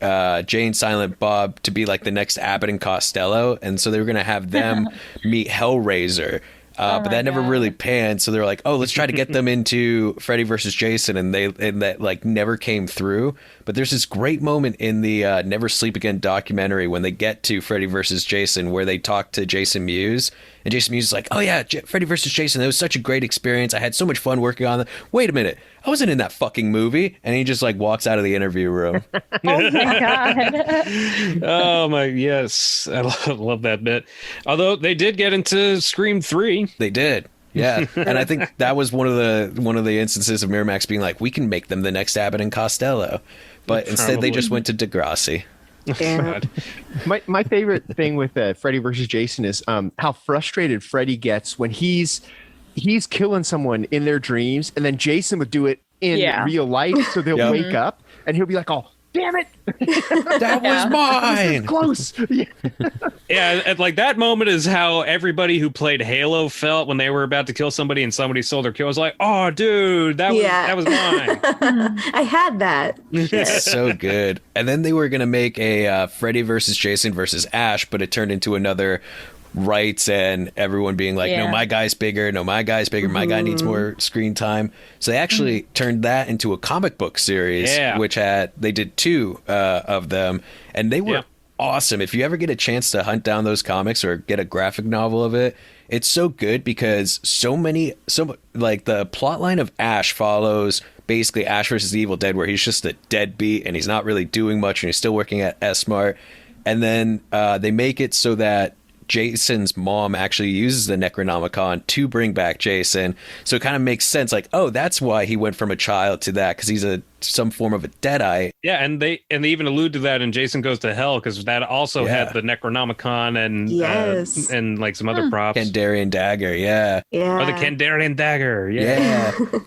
Jay and Silent Bob to be like the next Abbott and Costello, and so they were going to have them meet Hellraiser. But that never really panned, so they're like, "Oh, let's try to get them into Freddy versus Jason," and that like never came through. But there's this great moment in the Never Sleep Again documentary when they get to Freddy versus Jason, where they talk to Jason Mewes, and Jason Mewes is like, "Oh yeah, Freddy versus Jason, that was such a great experience. I had so much fun working on it. Wait a minute, I wasn't in that fucking movie," and he just like walks out of the interview room. Oh my god! Oh my yes, I love that bit. Although they did get into Scream 3. They did. Yeah, and I think that was one of the instances of Miramax being like, we can make them the next Abbott and Costello, but instead they just went to Degrassi. Yeah. My favorite thing with Freddy versus Jason is how frustrated Freddy gets when he's killing someone in their dreams, and then Jason would do it in real life, so they'll wake up and he'll be like, "Oh, damn it, that was mine." Close. Yeah, and like that moment is how everybody who played Halo felt when they were about to kill somebody and somebody stole their kill. It was like, "Oh, dude, that was mine." I had that. It's so good. And then they were going to make a Freddy versus Jason versus Ash, but it turned into another rights and everyone being like, no, my guy's bigger. No, my guy's bigger. My guy needs more screen time. So they actually turned that into a comic book series, which they did 2 of them, and they were awesome. If you ever get a chance to hunt down those comics or get a graphic novel of it, it's so good because like the plot line of Ash follows basically Ash versus the Evil Dead, where he's just a deadbeat and he's not really doing much and he's still working at S-Mart. And then they make it so that Jason's mom actually uses the Necronomicon to bring back Jason. So it kind of makes sense. Like, oh, that's why he went from a child to that, because he's some form of a Deadite. Yeah, and they even allude to that in Jason Goes to Hell, because that also had the Necronomicon and like some other props. Kandarian dagger, or the Kandarian dagger,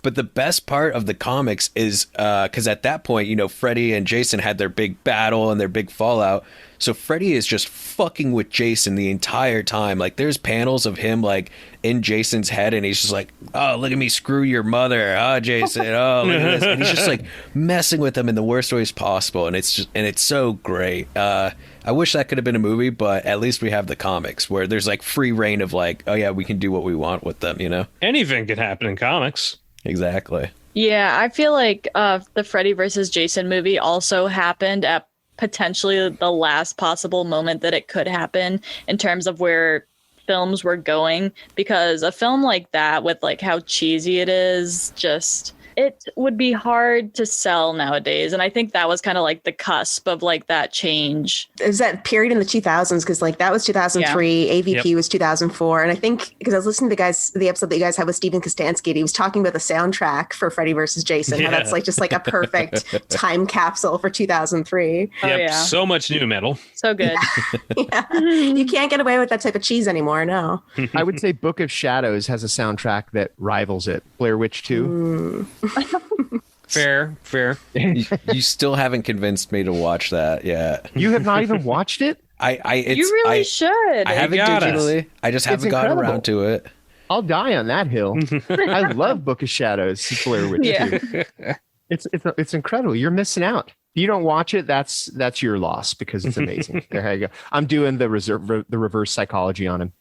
But the best part of the comics is because at that point, you know, Freddy and Jason had their big battle and their big fallout. So Freddy is just fucking with Jason the entire time. Like, there's panels of him like in Jason's head, and he's just like, "Oh, look at me screw your mother, oh Jason, oh look at this," and he's just like messing with him in the worst ways possible, and it's so great. I wish that could have been a movie, but at least we have the comics where there's like free reign of like, oh yeah, we can do what we want with them, you know? Anything could happen in comics. Exactly. Yeah, I feel like the Freddy versus Jason movie also happened at potentially the last possible moment that it could happen in terms of where films were going, because a film like that, with like how cheesy it is, just it would be hard to sell nowadays. And I think that was kind of like the cusp of like that change. It was that period in the 2000s, because like that was 2003, AVP was 2004. And I think because I was listening to the episode that you guys had with Steven Kostansky, and he was talking about the soundtrack for Freddy versus Jason. How that's like just like a perfect time capsule for 2003. So much new metal. So good. You can't get away with that type of cheese anymore, no. I would say Book of Shadows has a soundtrack that rivals it. Blair Witch 2. Fair. You still haven't convinced me to watch that yet. You have not even watched it? You really should. I haven't digitally. I just haven't gotten around to it. I'll die on that hill. I love Book of Shadows. Blair Witch 2. It's incredible. You're missing out. If you don't watch it, that's your loss, because it's amazing. There you go. I'm doing the reverse psychology on him.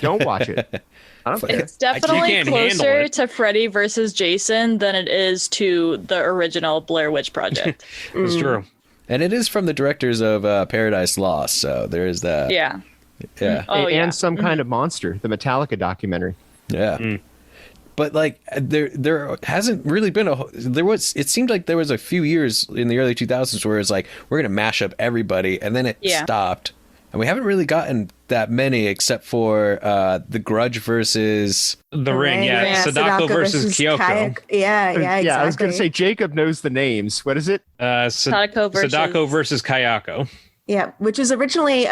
Don't watch it. I don't care. It's definitely closer to Freddy versus Jason than it is to the original Blair Witch Project. It's true. And it is from the directors of Paradise Lost, so there is that. Yeah. And Some Kind of Monster, the Metallica documentary. Yeah. But like there hasn't really been it seemed like there was a few years in the early 2000s where it's like, we're going to mash up everybody, and then it stopped. And we haven't really gotten that many, except for The Grudge versus The Ring. Sadako versus Kyoko. Exactly. I was going to say Jacob knows the names. What is it? Sadako versus Kayako. Yeah, which was originally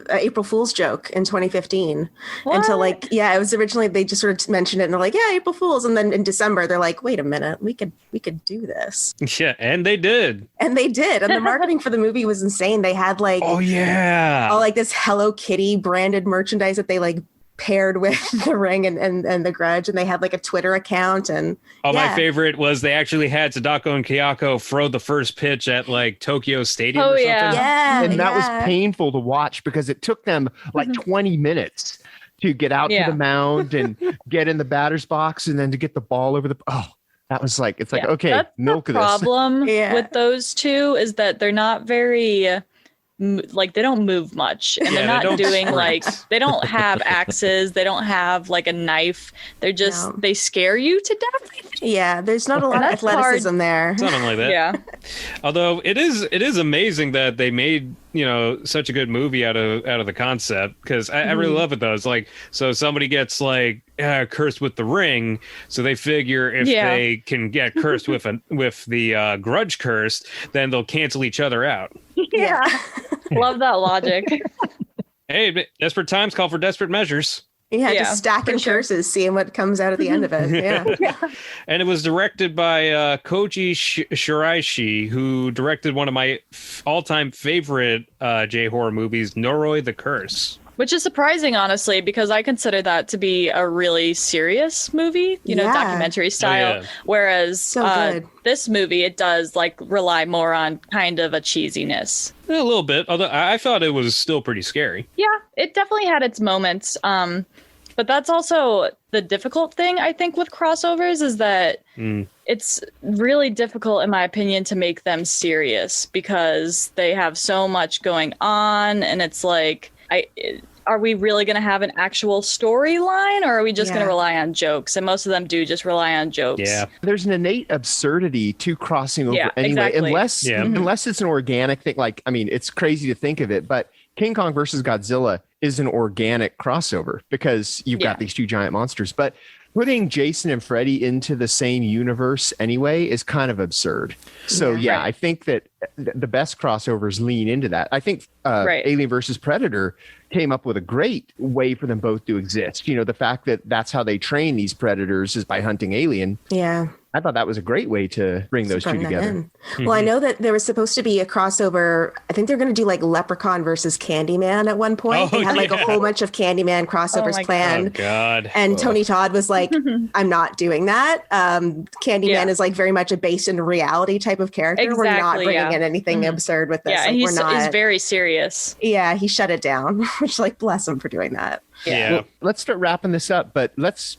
April Fool's joke in 2015. What? Until it was originally, they just sort of mentioned it and they're like, yeah, April Fool's, and then in December they're like, wait a minute, we could do this. Yeah, and they did. And the marketing for the movie was insane. They had all this Hello Kitty branded merchandise that they paired with The Ring and The Grudge, and they had a Twitter account. And my favorite was they actually had Sadako and Kayako throw the first pitch at Tokyo Stadium or something. And that was painful to watch, because it took them 20 minutes to get out to the mound and get in the batter's box, and then to get the ball over the that was okay, that's milk the this. Problem with those two is that they're not very they don't move much, and they're not doing they don't have axes, they don't have a knife, they're just they scare you to death. There's not a lot of athleticism there, something like that. Although it is amazing that they made such a good movie out of the concept, because I really love it though. It's so somebody gets cursed with the ring, so they figure if they can get cursed with the grudge curse, then they'll cancel each other out. Love that logic. Hey, desperate times call for desperate measures. Just stacking curses, seeing what comes out at the end of it. And it was directed by Koji Shiraishi, who directed one of my all-time favorite J-horror movies, Noroi the Curse. Which is surprising, honestly, because I consider that to be a really serious movie, documentary style. yeah. Whereas So good. this movie, it does like rely more on kind of a cheesiness. A little bit, although I thought it was still pretty scary. Yeah, it definitely had its moments. But that's also the difficult thing, I think, with crossovers is that it's really difficult, in my opinion, to make them serious because they have so much going on. And it's like, are we really going to have an actual storyline, or are we just going to rely on jokes? And most of them do just rely on jokes. Yeah. There's an innate absurdity to crossing over anyway, exactly. unless it's an organic thing. Like, I mean, it's crazy to think of it, but King Kong versus Godzilla is an organic crossover because you've got these two giant monsters. But putting Jason and Freddy into the same universe anyway is kind of absurd. So I think that the best crossovers lean into that. I think Alien versus Predator came up with a great way for them both to exist. You know, the fact that that's how they train these predators is by hunting alien. Yeah. I thought that was a great way to bring those two together. Well, I know that there was supposed to be a crossover. I think they're going to do like Leprechaun versus Candyman at one point. They had like a whole bunch of Candyman crossovers planned. Oh, God. And Tony Todd was like, I'm not doing that. Candyman is like very much a based in reality type of character. We're not bringing in anything absurd with this. Yeah, like, he's very serious. Yeah, he shut it down, which like bless him for doing that. Yeah. Well, let's start wrapping this up, but let's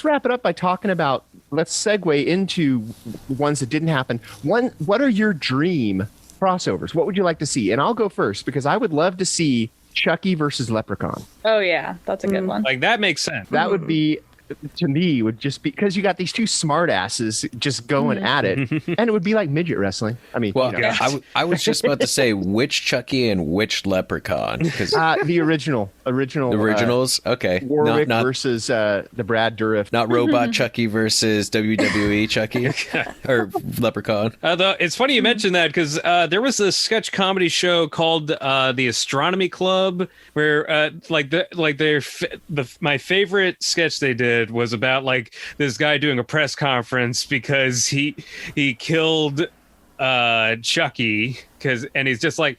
wrap it up by talking about, let's segue into ones that didn't happen. What are your dream crossovers? What would you like to see? And I'll go first because I would love to see Chucky versus Leprechaun. Oh, yeah. That's a good one. Like, that makes sense. That would be, to me, would just be because you got these two smart asses just going at it, and it would be like midget wrestling. I mean, Well, I was just about to say which Chucky and which Leprechaun, because the original, the originals. Okay, Warwick not versus the Brad Dourif. not Robot Chucky versus WWE Chucky or Leprechaun. Although it's funny you mentioned that because there was a sketch comedy show called the Astronomy Club where my favorite sketch they did was about like this guy doing a press conference because he killed Chucky and he's just like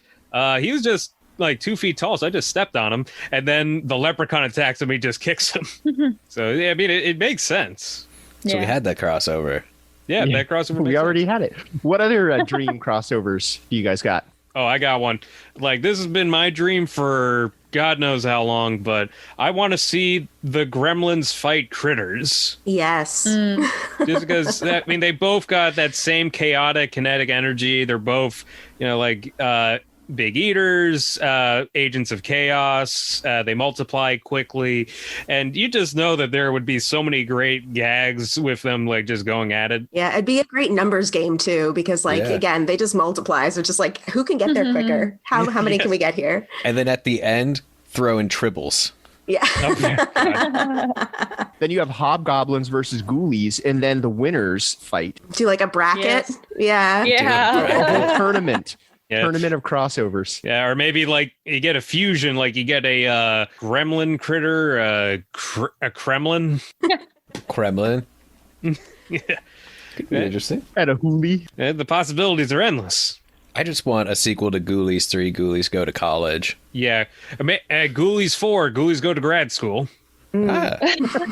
he was just like 2 feet tall, so I just stepped on him, and then the leprechaun attacks him, he just kicks him. So yeah, I mean it makes sense. So we had that crossover. Yeah, that crossover. We already had it. What other dream crossovers do you guys got? Oh, I got one. Like, this has been my dream for God knows how long, but I want to see the Gremlins fight Critters. Yes. Just because, I mean, they both got that same chaotic kinetic energy. They're both, big eaters, agents of chaos. They multiply quickly. And you just know that there would be so many great gags with them, like, just going at it. Yeah, it'd be a great numbers game, too, because, again, they just multiply. So just like, who can get there quicker? How many can we get here? And then at the end, throw in tribbles. Yeah. Okay. Then you have Hobgoblins versus Ghoulies, and then the winners fight. Do like a bracket. Yes. Yeah. A whole tournament. Yeah. Tournament of crossovers. Yeah, or maybe like you get a fusion, like you get a gremlin critter, a Kremlin. Kremlin. Yeah. Could be interesting. And a Hoolie. The possibilities are endless. I just want a sequel to Ghoulies 3, Ghoulies Go to College. Yeah. Ghoulies 4, Ghoulies Go to Grad School. Ah,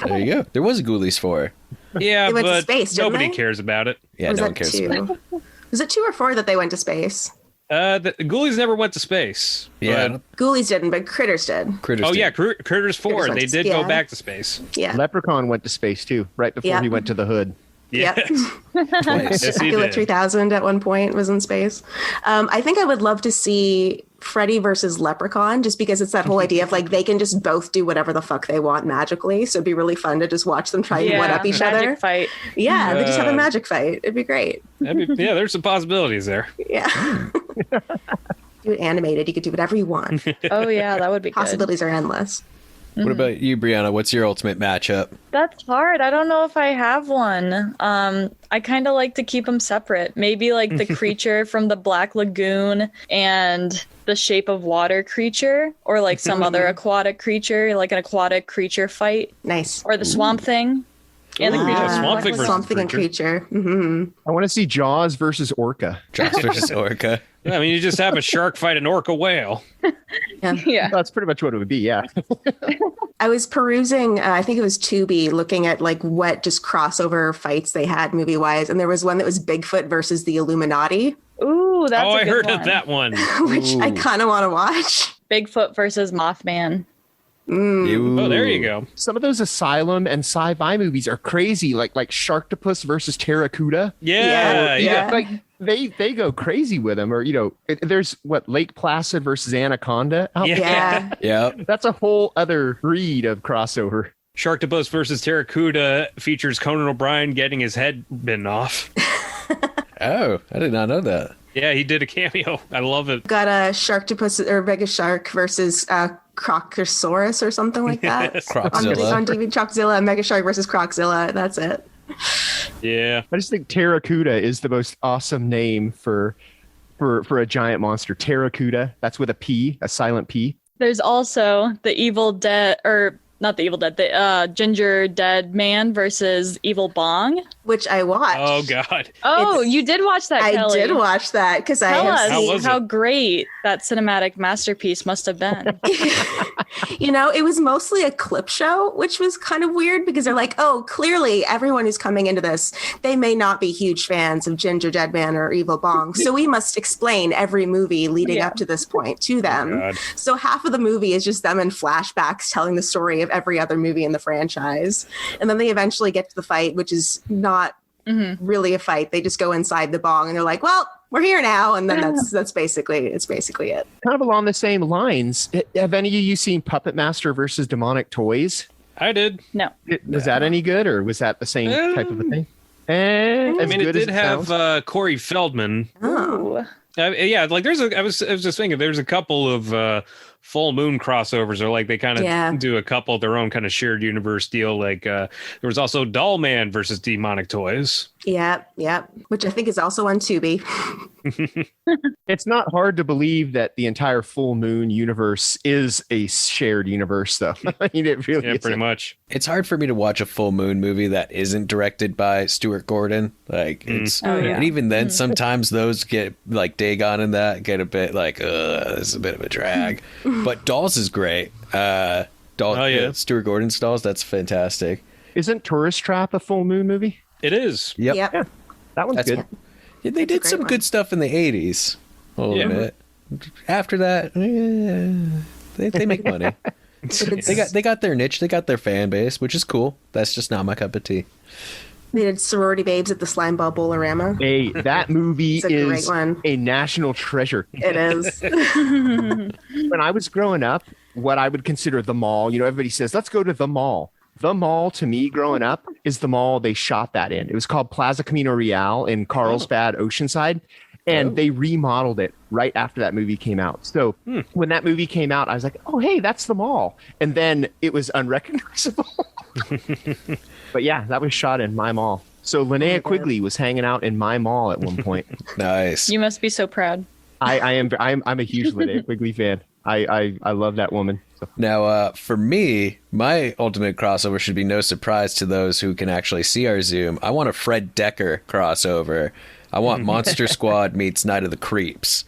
there you go. There was a Ghoulies 4. Yeah, They went to but space, didn't nobody they? cares about it. Yeah, Was no one that cares 2? about it. Was it 2 or 4 that they went to space? The Ghoulies never went to space. Yeah, but- Ghoulies didn't, but Critters did. Critters. Oh, did. yeah, Critters 4. Critters They went to- did go yeah. back to space. Yeah. Leprechaun went to space too, right before Yeah. he went to the hood. Yeah. Yep. Twice. Yes, he Dracula did. 3000 at one point was in space. I think I would love to see Freddy versus Leprechaun, just because it's that whole idea of like they can just both do whatever the fuck they want magically. So it'd be really fun to just watch them try and one up each magic other. fight. Yeah, they just have a magic fight. It'd be great. Yeah, there's some possibilities there. Yeah. Do it animated. You could do whatever you want. Oh yeah, that would be good. Possibilities are endless. What about you, Brianna? What's your ultimate matchup? That's hard. I don't know if I have one. I kind of like to keep them separate. Maybe like the creature from the Black Lagoon and the Shape of Water creature, or like some other aquatic creature, like an aquatic creature fight, Nice. or the Swamp Thing. And the Ooh, creature. yeah, Swamp Thing versus Swamp Thing and creature. creature. I want to see Jaws versus Orca. Jaws versus Orca. Yeah, I mean, you just have a shark fight an orca whale. Yeah. That's pretty much what it would be. Yeah. I was perusing, I think it was Tubi, looking at like what just crossover fights they had movie wise, and there was one that was Bigfoot versus the Illuminati, Ooh, that's Oh, a I good heard one. of that one. which I Ooh. kind of want to watch. Bigfoot versus Mothman. Oh, there you go. Some of those asylum and sci-fi movies are crazy, like Sharktopus versus Terracuda. Yeah, yeah. Yeah. Like they go crazy with them. Or there's Lake Placid versus Anaconda. out Yeah. there. Yeah. Yep. That's a whole other breed of crossover. Sharktopus versus Terracuda features Conan O'Brien getting his head bitten off. Oh, I did not know that. Yeah, he did a cameo. I love it. Got a Sharktopus or Mega Shark versus Crocosaurus or something like that. Yes. on Croczilla. TV, Choczilla, Mega Shark versus Croczilla. That's it. Yeah. I just think Terracuda is the most awesome name for a giant monster. Terracuda. That's with a P, a silent P. There's also the Evil Dead, or not the Evil Dead, the Ginger Dead Man versus Evil Bong. Which I watched. Oh, God. Oh, It's- you did watch that, I Kelly. did watch that because I Tell have us How seen was how it? great that cinematic masterpiece must have been. it was mostly a clip show, which was kind of weird because they're like, oh, clearly everyone who's coming into this, they may not be huge fans of Ginger Dead Man or Evil Bong. So we must explain every movie leading Yeah. up to this point to them. God. So half of the movie is just them in flashbacks telling the story of every other movie in the franchise. And then they eventually get to the fight, which is not really a fight. They just go inside the bong and they're like, well, we're here now. And then that's basically it. Kind of along the same lines. Have any of you seen Puppet Master versus Demonic Toys? I did. No. Was that any good, or was that the same type of a thing? I As mean, good it as did have sounds? Corey Feldman. Oh. Ooh. Yeah, like I was just thinking, there's a couple of full moon crossovers, or like they kind of Yeah. do a couple of their own kind of shared universe deal. Like there was also Doll Man versus Demonic Toys. Yeah. Which I think is also on Tubi. It's not hard to believe that the entire Full Moon universe is a shared universe, though. I mean, it really Yeah, is. pretty much. It's hard for me to watch a full moon movie that isn't directed by Stuart Gordon. Like it's, Oh, yeah. and even then, sometimes those get like Dagon and that get a bit like, this is a bit of a drag. But Dolls is great. yeah. Stuart Gordon's Dolls, that's fantastic. Isn't Tourist Trap a Full Moon movie? It is. Yep. Yeah, that one's That's good. Yeah, they did great some one. good stuff in the 80s. A little Yeah. bit. After that, they make money. They got their niche, they got their fan base, which is cool. That's just not my cup of tea. They did Sorority Babes at the Slime Ball Bolorama. Hey, that movie It's a great is one. a national treasure. It is. When I was growing up, what I would consider the mall, everybody says, let's go to the mall. The mall to me growing up is the mall they shot that in. It was called Plaza Camino Real in Carlsbad, Oceanside. And they remodeled it right after that movie came out. So when that movie came out, I was like, oh, hey, that's the mall. And then it was unrecognizable. But yeah, that was shot in my mall. So Linnea Quigley was hanging out in my mall at one point. Nice. You must be so proud. I'm a huge Linnea Quigley fan. I love that woman. So. Now, for me, my ultimate crossover should be no surprise to those who can actually see our Zoom. I want a Fred Decker crossover. I want Monster Squad meets Night of the Creeps.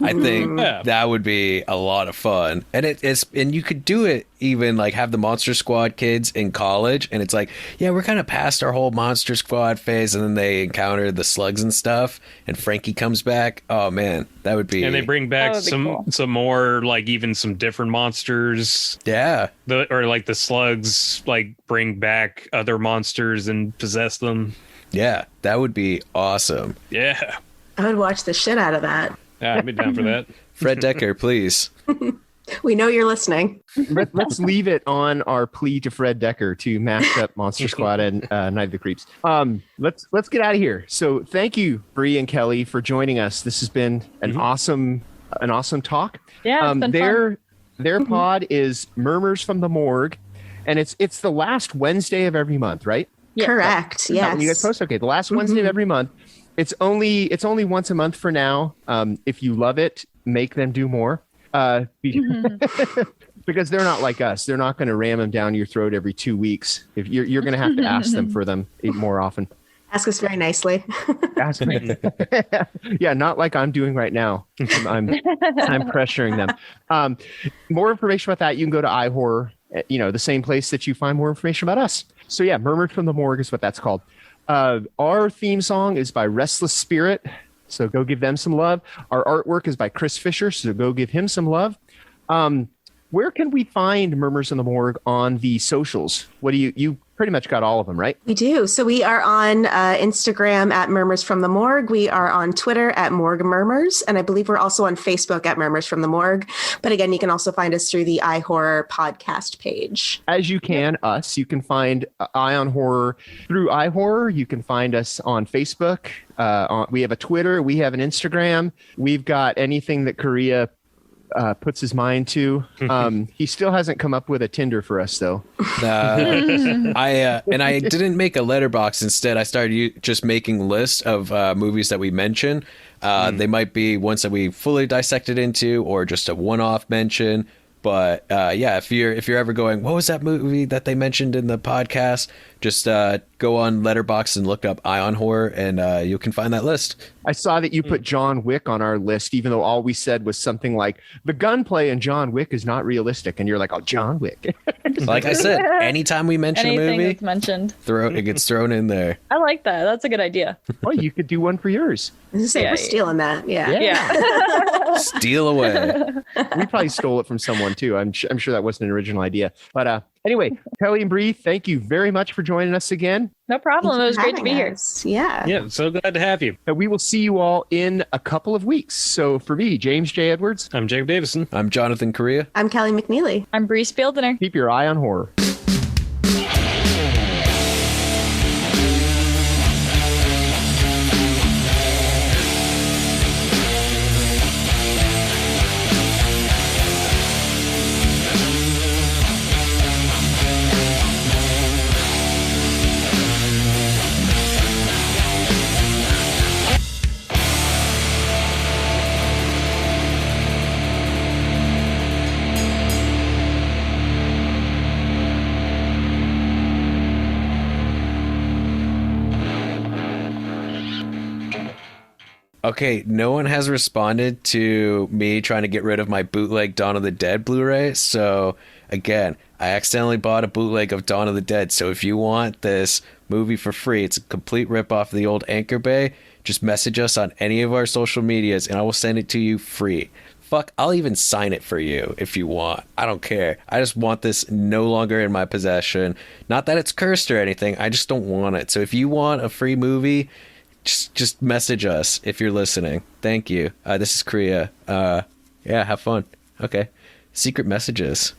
I think Yeah. that would be a lot of fun, and and you could do it even like have the Monster Squad kids in college, and it's like, yeah, we're kind of past our whole Monster Squad phase, and then they encounter the slugs and stuff, and Frankie comes back. Oh man, that would be. And they bring back That would be cool. some more, like even some different monsters. yeah, Or like the slugs like bring back other monsters and possess them. yeah, that would be awesome. Yeah. I would watch the shit out of that. Yeah, I'd be down for that. Fred Decker, please. We know you're listening. Let's leave it on our plea to Fred Decker to match up Monster Squad and Night of the Creeps. Let's get out of here. So thank you, Bree and Kelly, for joining us. This has been an awesome talk. Yeah, it's been fun. Their pod is Murmurs from the Morgue, and it's the last Wednesday of every month, right? Yeah. Correct. Is that when you guys Yes. post? Okay, the last Wednesday of every month. It's only once a month for now. If you love it, make them do more. because they're not like us. They're not going to ram them down your throat every 2 weeks. If you're going to have to ask them for them more often. Ask us very nicely. Ask me. Yeah, not like I'm doing right now. I'm pressuring them. More information about that, you can go to iHorror, the same place that you find more information about us. So yeah, Murmurs from the Morgue is what that's called. Our theme song is by Restless Spirit, so go give them some love. Our artwork is by Chris Fisher, so go give him some love. Where can we find Murmurs in the Morgue on the socials? What do you pretty much got all of them, right? We do. So we are on Instagram at Murmurs from the Morgue. We are on Twitter at Morgue Murmurs. And I believe we're also on Facebook at Murmurs from the Morgue. But again, you can also find us through the iHorror podcast page. As you can us, you can find Eye on Horror through iHorror. You can find us on Facebook. We have a Twitter. We have an Instagram. We've got anything that Korea puts his mind to. He still hasn't come up with a Tinder for us, though. I didn't make a letterbox. Instead, I started just making lists of movies that we mention. They might be ones that we fully dissected into, or just a one-off mention. But if you're ever going, what was that movie that they mentioned in the podcast? Just go on Letterboxd and look up Eye on Horror, and you can find that list. I saw that you put John Wick on our list, even though all we said was something like the gunplay in John Wick is not realistic, and you're like, oh, John Wick. Like I said, anytime we mention a Anything movie, that's mentioned. it gets thrown in there. I like that. That's a good idea. Well, you could do one for yours. We're stealing that. Yeah. Yeah. Steal away. We probably stole it from someone too. I'm sure that wasn't an original idea. But anyway, Kelly and Bree, thank you very much for joining us again. No problem. It was great to be here. Yeah. Yeah, so glad to have you. And we will see you all in a couple of weeks. So for me, James J. Edwards, I'm Jacob Davison. I'm Jonathan Correa. I'm Kelly McNeely. I'm Bree Spieldiner. keep your eye on horror. Okay, no one has responded to me trying to get rid of my bootleg Dawn of the Dead Blu-ray. So, again, I accidentally bought a bootleg of Dawn of the Dead. So if you want this movie for free, it's a complete ripoff of the old Anchor Bay. Just message us on any of our social medias and I will send it to you free. Fuck, I'll even sign it for you if you want. I don't care. I just want this no longer in my possession. Not that it's cursed or anything. I just don't want it. So if you want a free movie, just message us if you're listening. Thank you. This is Korea. Yeah, have fun. Okay. Secret messages.